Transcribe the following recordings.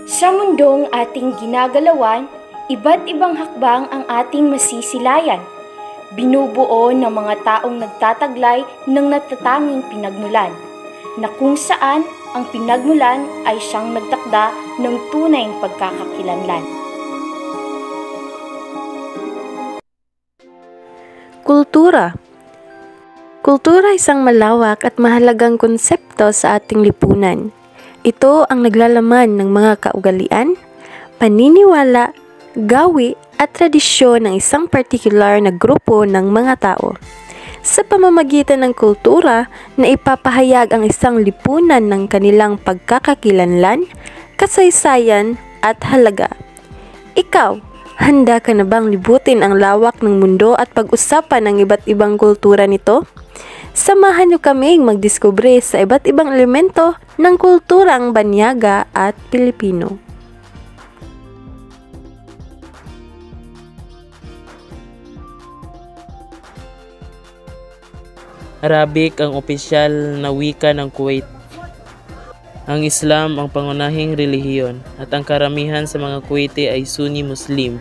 Sa mundong ating ginagalawan, iba't ibang hakbang ang ating masisilayan. Binubuo ng mga taong nagtataglay ng natatanging pinagmulan, na kung saan ang pinagmulan ay siyang nagtakda ng tunay pagkakakilanlan. Kultura. Kultura ay isang malawak at mahalagang konsepto sa ating lipunan. Ito ang naglalaman ng mga kaugalian, paniniwala, gawi at tradisyon ng isang partikular na grupo ng mga tao. Sa pamamagitan ng kultura na ipapahayag ang isang lipunan ng kanilang pagkakakilanlan, kasaysayan at halaga. Ikaw, handa ka na bang libutin ang lawak ng mundo at pag-usapan ang iba't ibang kultura nito? Samahan niyo kaming magdiskubre sa iba't ibang elemento ng kulturang Banyaga at Pilipino. Arabic ang opisyal na wika ng Kuwait. Ang Islam ang pangunahing relihiyon at ang karamihan sa mga Kuwaiti ay Sunni Muslim.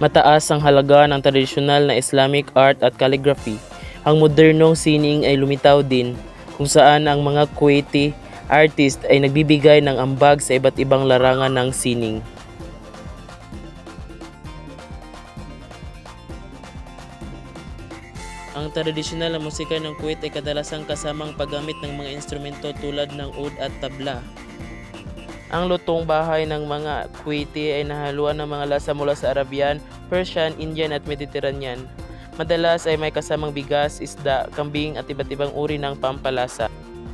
Mataas ang halaga ng tradisyonal na Islamic art at calligraphy. Ang modernong sining ay lumitaw din, kung saan ang mga Kuwaiti artist ay nagbibigay ng ambag sa iba't ibang larangan ng sining. Ang tradisyonal na musika ng Kuwait ay kadalasang kasamang paggamit ng mga instrumento tulad ng oud at tabla. Ang lutong bahay ng mga Kuwaiti ay nahaluan ng mga lasa mula sa Arabian, Persian, Indian at Mediterranean. Madalas ay may kasamang bigas, isda, kambing at iba't ibang uri ng pampalasa.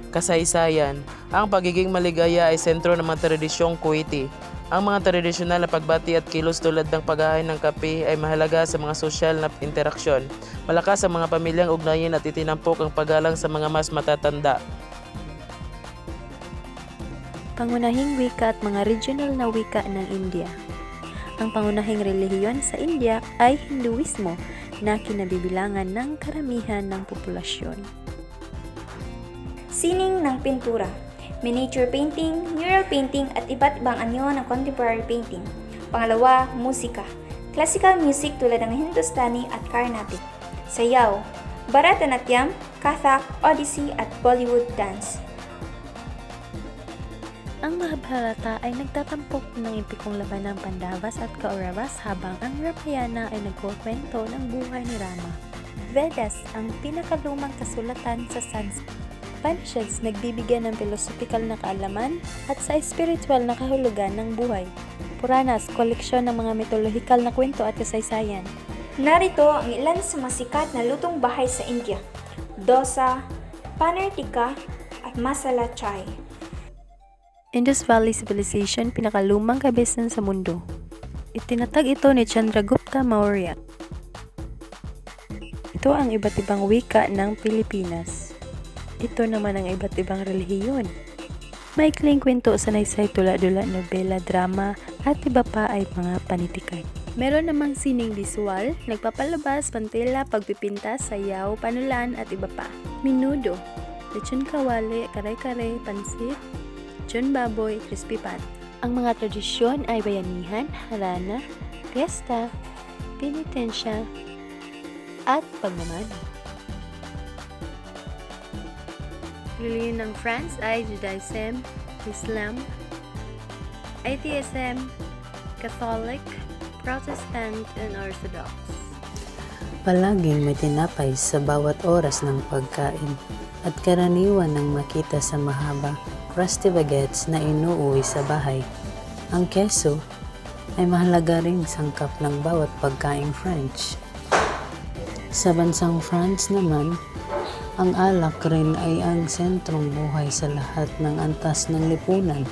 Kasaysayan. Ang pagiging maligaya ay sentro ng mga tradisyong Kuwaiti. Ang mga tradisyonal na pagbati at kilos tulad ng paghahain ng kape ay mahalaga sa mga sosyal na interaksyon. Malakas ang mga pamilyang ugnayan at itinampok ang paggalang sa mga mas matatanda. Pangunahing wika at mga regional na wika ng India. Ang pangunahing relihiyon sa India ay Hinduismo na kinabibilangan ng karamihan ng populasyon. Sining ng pintura, miniature painting, mural painting at iba't ibang anyo ng contemporary painting. Pangalawa, musika. Classical music tulad ng Hindustani at Carnatic. Sayaw, Bharatanatyam, Kathak, Odissi at Bollywood dance. Ang Mahabharata ay nagtatampok ng epikong laban ng Pandavas at Kauravas habang ang Ramayana ay nagkukwento ng buhay ni Rama. Vedas ang pinakalumang kasulatan sa Sanskrit. Upanishads nagbibigay ng philosophical na kaalaman at sa spiritual na kahulugan ng buhay. Puranas, koleksyon ng mga mitolohikal na kwento at kasaysayan. Narito ang ilan sa masikat na lutong bahay sa India: dosa, paneer tikka at masala chai. Indus Valley Civilization, pinakalumang kabisan sa mundo. Itinatag ito ni Chandragupta Maurya. Ito ang iba't ibang wika ng Pilipinas. Ito naman ang iba't ibang relihiyon. Maikling kwento, sanaysay, tula-dula, nobela, drama, at iba pa ay mga panitikan. Meron namang sining visual, nagpapalabas, pantila, pagpipinta, sayaw, panulan, at iba pa. Minudo, lechon kawali, karay-karay, pansit, lechon baboy, crispy pat. Ang mga tradisyon ay bayanihan, harana, fiesta, penitensya, at pagmamano. Relihiyon ng France ay Judaism, Islam, atheism, Catholic, Protestant, and Orthodox. Palaging may tinapay sa bawat oras ng pagkain at karaniwan ng makita sa mahaba, crusty baguettes na inuuwi sa bahay. Ang keso ay mahalaga ring sangkap ng bawat pagkaing French. Sa bansang France naman, ang alak rin ay ang sentrong buhay sa lahat ng antas ng lipunan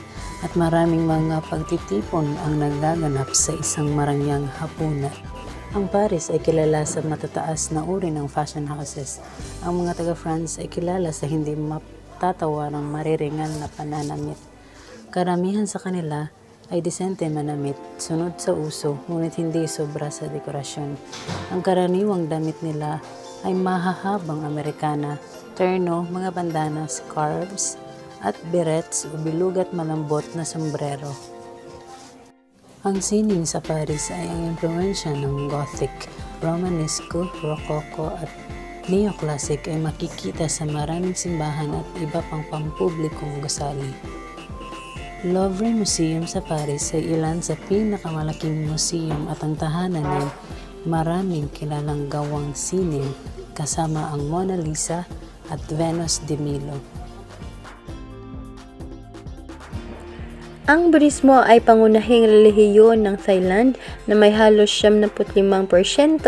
at maraming mga pagtitipon ang nagaganap sa isang marangyang hapunan. Ang Paris ay kilala sa matataas na uri ng fashion houses. Ang mga taga-France ay kilala sa hindi matatawarang mariringal na pananamit. Karamihan sa kanila ay disente manamit, sunod sa uso, ngunit hindi sobra sa dekorasyon. Ang karaniwang damit nila ay mahahabang Amerikana, terno, mga bandana, scarves, at berets o bilugat malambot na sombrero. Ang sining sa Paris ay ang impluwensya ng Gothic, Romanesque, Rococo at Neoclassic ay makikita sa maraming simbahan at iba pang pampublikong gusali. Louvre Museum sa Paris ay ilan sa pinakamalaking museum at ang tahanan ng maraming kilalang gawang sining kasama ang Mona Lisa at Venus de Milo. Ang Budismo ay pangunahing relihiyon ng Thailand na may halos 75%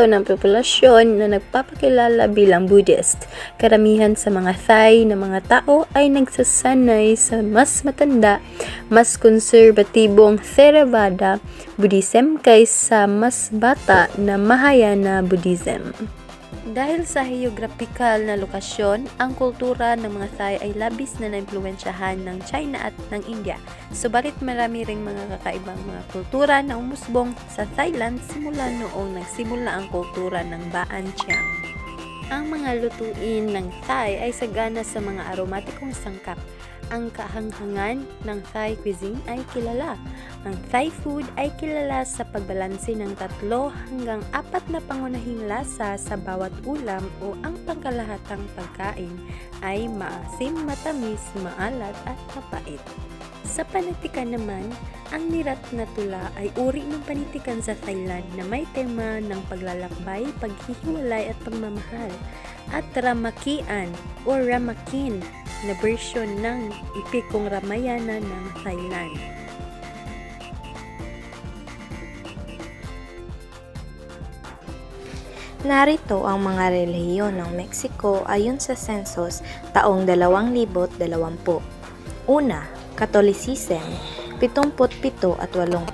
ng populasyon na nagpapakilala bilang Buddhist. Karamihan sa mga Thai na mga tao ay nagsasanay sa mas matanda, mas konserbatibong Theravada Buddhism kaysa mas bata na Mahayana Buddhism. Dahil sa geographical na lokasyon, ang kultura ng mga Thai ay labis na naimpluwensyahan ng China at ng India. Subalit marami ring mga kakaibang mga kultura na umusbong sa Thailand simula noong nagsimula ang kultura ng Baan Chang. Ang mga lutuin ng Thai ay sagana sa mga aromatikong sangkap. Ang kahanghangan ng Thai cuisine ay kilala. Ang Thai food ay kilala sa pagbalanse ng 3 hanggang 4 na pangunahing lasa sa bawat ulam o ang pangkalahatang pagkain ay maasim, matamis, maalat at mapait. Sa panitikan naman, ang nirat na tula ay uri ng panitikan sa Thailand na may tema ng paglalakbay, paghihiwalay at pagmamahal, at ramakian o ramakin na bersyon ng epikong Ramayana ng Thailand. Narito ang mga relihiyon ng Mexico ayon sa census taong 2020. Una, Catholicism, 77 at 8%.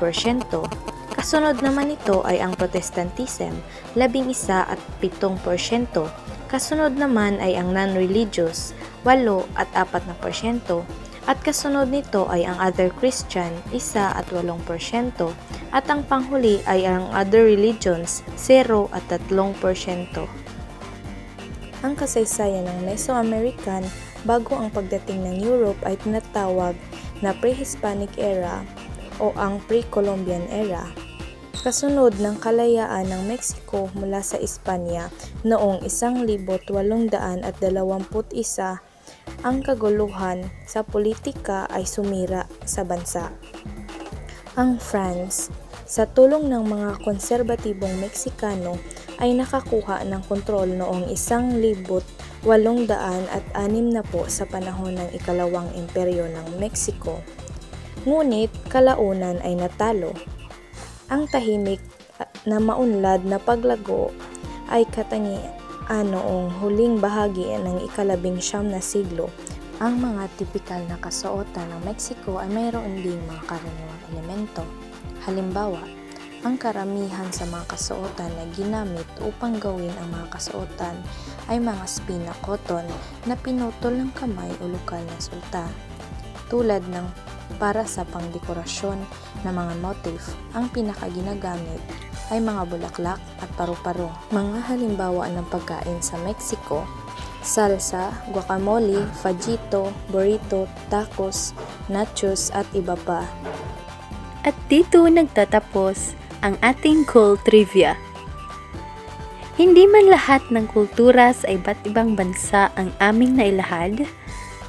Kasunod naman ito ay ang Protestantism, 11 at 7%. Kasunod naman ay ang non-religious, 8 at 4%. At kasunod nito ay ang other Christian, 1 at 8%. At ang panghuli ay ang other religions, 0 at 3%. Ang kasaysayan ng Mesoamerican bago ang pagdating ng Europe ay tinatawag na Pre-Hispanic Era o ang Pre-Columbian Era. Kasunod ng kalayaan ng Mexico mula sa Espanya noong 1821, ang kaguluhan sa politika ay sumira sa bansa. Ang France, sa tulong ng mga konserbatibong Meksikano, ay nakakuha ng kontrol noong 1860 sa panahon ng Ikalawang Imperyo ng Mexico. Ngunit kalaunan ay natalo. Ang tahimik na maunlad na paglago ay katangian noong huling bahagi ng ika-19 na siglo. Ang mga tipikal na kasuotan ng Mexico ay mayroon ding mga karaniwang elemento. Halimbawa, ang karamihan sa mga kasuotan na ginamit upang gawin ang mga kasuotan ay mga spina cotton na pinutol ng kamay o lokal na sulta. Tulad ng para sa pangdekorasyon na mga motif, ang pinakaginagamit ay mga bulaklak at paru-paro. Mga halimbawa ng pagkain sa Mexico: salsa, guacamole, fajito, burrito, tacos, nachos at iba pa. At dito nagtatapos ang ating cool trivia. Hindi man lahat ng kultura sa iba't ibang bansa ang aming nailahad,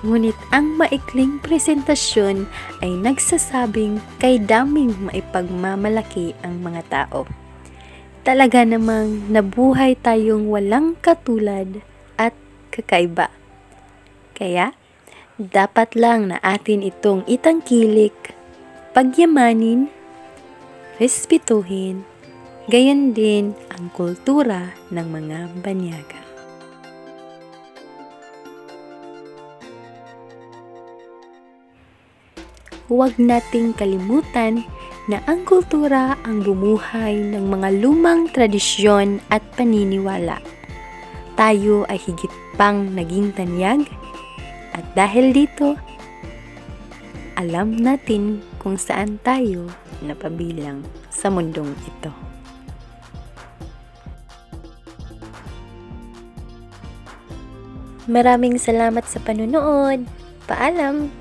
ngunit ang maikling presentasyon ay nagsasabing kay daming maipagmamalaki ang mga tao. Talaga namang nabuhay tayong walang katulad at kakaiba. Kaya, dapat lang na atin itong itangkilik, pagyamanin, respetuhin, gayon din ang kultura ng mga banyaga. Huwag nating kalimutan na ang kultura ang bumuhay ng mga lumang tradisyon at paniniwala. Tayo ay higit pang naging tanyag at dahil dito, alam natin kung saan tayo napabilang sa mundong ito. Maraming salamat sa panunood. Paalam!